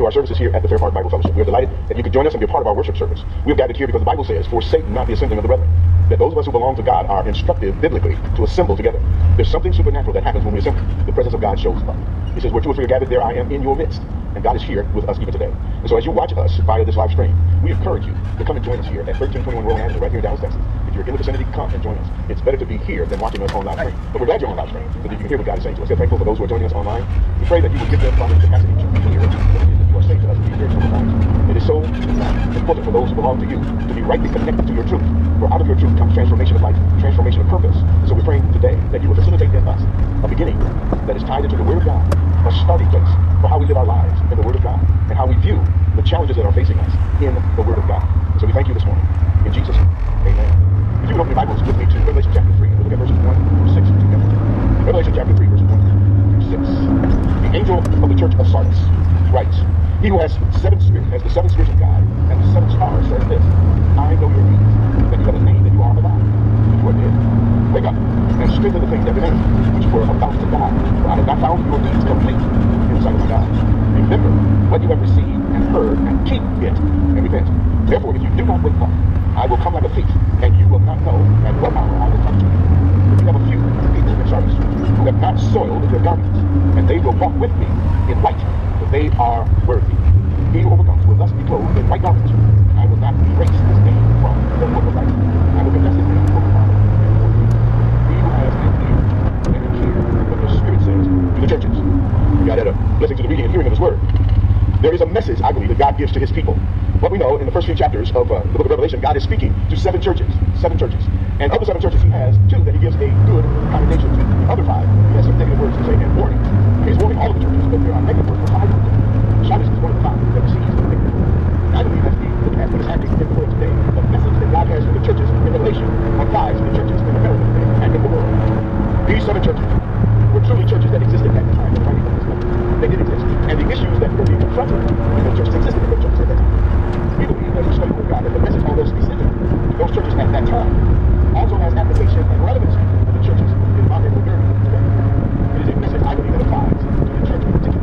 our services here at the Fair Park Bible Fellowship. We are delighted that you could join us and be a part of our worship service. We have gathered here because the Bible says, forsake not the assembling of the brethren. That those of us who belong to God are instructed biblically to assemble together. There's something supernatural that happens when we assemble. The presence of God shows up. He says, where two or three are gathered, there I am in your midst. And God is here with us even today. And so as you watch us via this live stream, we encourage you to come and join us here at 1321 Rowan Avenue, right here in Dallas, Texas. If you're in the vicinity, come and join us. It's better to be here than watching us on live stream. But we're glad you're on live stream, so that you can hear what God is saying to us. We're thankful for those who are joining us online. We pray that you will give them the capacity to hear what it is that you are saying to us to be here sometimes. It is so important for those who belong to you to be rightly connected to your truth. For out of your truth comes transformation of life, transformation of purpose. And so we're praying today that you will facilitate in us a beginning that is tied into the Word of God, a starting place for how we live our lives in the Word of God, and how we view the challenges that are facing us in the Word of God. And so we thank you this morning. In Jesus' name, amen. If you would open your Bibles with me to Revelation chapter 3, we'll look at verses 1 through 6 together. Revelation chapter 3, verses 1 through 6. The angel of the church of Sardis writes, he who has seven spirits, has the seven spirits of God, and the seven stars, says this, I know your deeds, that you have a name, that you are alive, that you are dead. Wake up and strengthen the things that remain, which were about to die. For I have not found your deeds complete in the sight of my God. Remember what you have received and heard, and keep it, and repent. Therefore, if you do not wake up, I will come like a thief, and you will not know at what hour I will come to you. But you have a few people in Sardis who have not soiled their garments, and they will walk with me in white, for they are worthy. He who overcomes will thus be clothed in white garments. I will not erase his name from the book of life. I will confess his name before the Father and before you. He who has an ear, let him hear what the Spirit says to the churches. God had a blessing to the reading and hearing of his word. There is a message, I believe, that God gives to his people. What we know in the first few chapters of the book of Revelation, God is speaking to seven churches. And of the seven churches, he has two that he gives a good commendation to. The other five, he has some negative words to say and warnings. He's warning all of the churches, but there are negative words for five of them. Sardis is one of the five that receives the negative word. I believe as we look at what is happening in the world today, the message that God has for the churches in Revelation applies to the churches in America today and in the world. These seven churches were truly churches that existed at the time of the writing of this letter. They did exist. And the issues that were being confronted in those churches existed in those churches at that time. We believe, as we study the Word of God, that the message, although specific to those churches at that time, also has application and relevancy to the churches in modern America today. It is a message, I believe, that applies to the church in particular.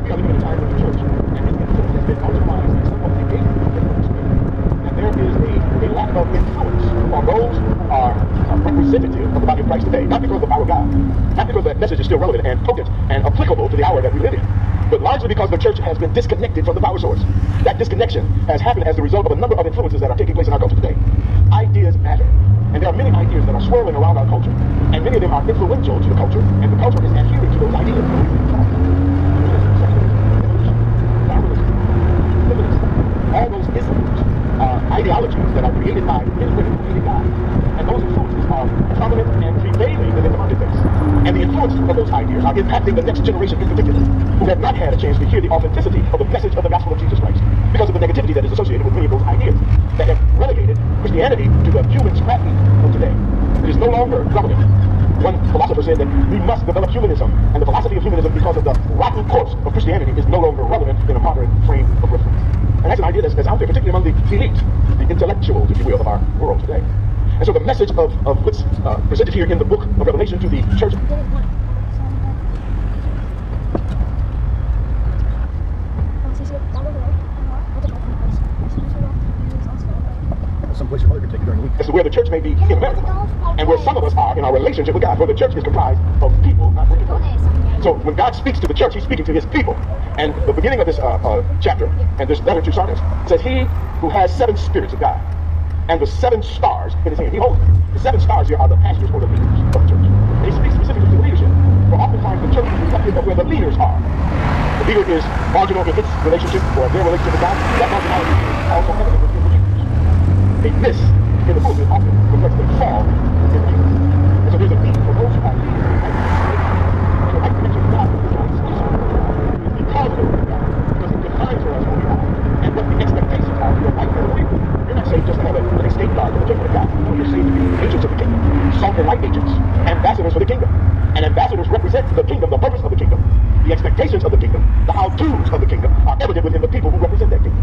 We are living in a time when the church and its influence has been marginalized and somewhat negated in the Holy Spirit. And there is a lack of influence on those who are representative of the body of Christ today. Not because of the power of God, not because that message is still relevant and potent and applicable to the hour that we live in, but largely because the church has been disconnected from the power source. That disconnection has happened as the result of a number of influences that are taking place in our culture today. Ideas matter. And there are many ideas that are swirling around our culture. And many of them are influential to the culture. And the culture is adhering to those ideas. All those isms are ideologies that are created by men and women who hated God. And those influences are prominent and prevailing within the marketplace. And the influence of those ideas are impacting the next generation in particular, who have not had a chance to hear the authenticity of the message of the gospel of Jesus Christ because of the negativity that is associated with many of those ideas that have relegated Christianity to the human scrap heap of today. It is no longer relevant. One philosopher said that we must develop humanism, and the philosophy of humanism, because of the rotten corpse of Christianity, is no longer relevant in a modern frame of reference. And that's an idea that's out there, particularly among the elite, the intellectuals, if you will, of our world today. And so the message of what's presented here in the book of Revelation to the church. Someplace or other can take it during the week. As to where the church may be in America, and where some of us are in our relationship with God, where the church is comprised of people, not working for Him. So when God speaks to the church, He's speaking to His people. And the beginning of this chapter, and this letter to Sardis, says, he who has seven spirits of God, and the seven stars in his hand, he holds them. The seven stars here are the pastors or the leaders of the church. And he speaks specifically to the leadership. For oftentimes the church is reflective of where the leaders are. The leader is marginal in its relationship or their relationship with God. That marginality is also evident within the leaders. A miss in the pulpit often reflects the fall in leaders. And so there's a need for those who are leaders and the right connection with God is not exclusive. It's because of the word of God. Because it defines for us who we are and what the expectations are for your life as a believer. You're not saved just to have an escape guard from the judgment of God. No, you're saved to be agents of the kingdom, salt and light agents, ambassadors for the kingdom. And ambassadors represent the kingdom, the purpose of the kingdom, the expectations of the kingdom, the how-tos of the kingdom are evident within the people who represent that kingdom.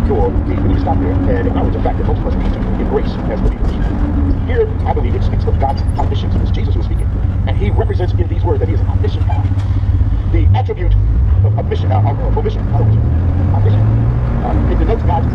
Or we need to stop there and acknowledge the fact that most of us need to embrace as believers. Here, I believe it speaks of God's omniscience. It's Jesus who is speaking. And he represents in these words that he is an omniscient God. The attribute of omniscient, omniscient, omniscient, it denotes God's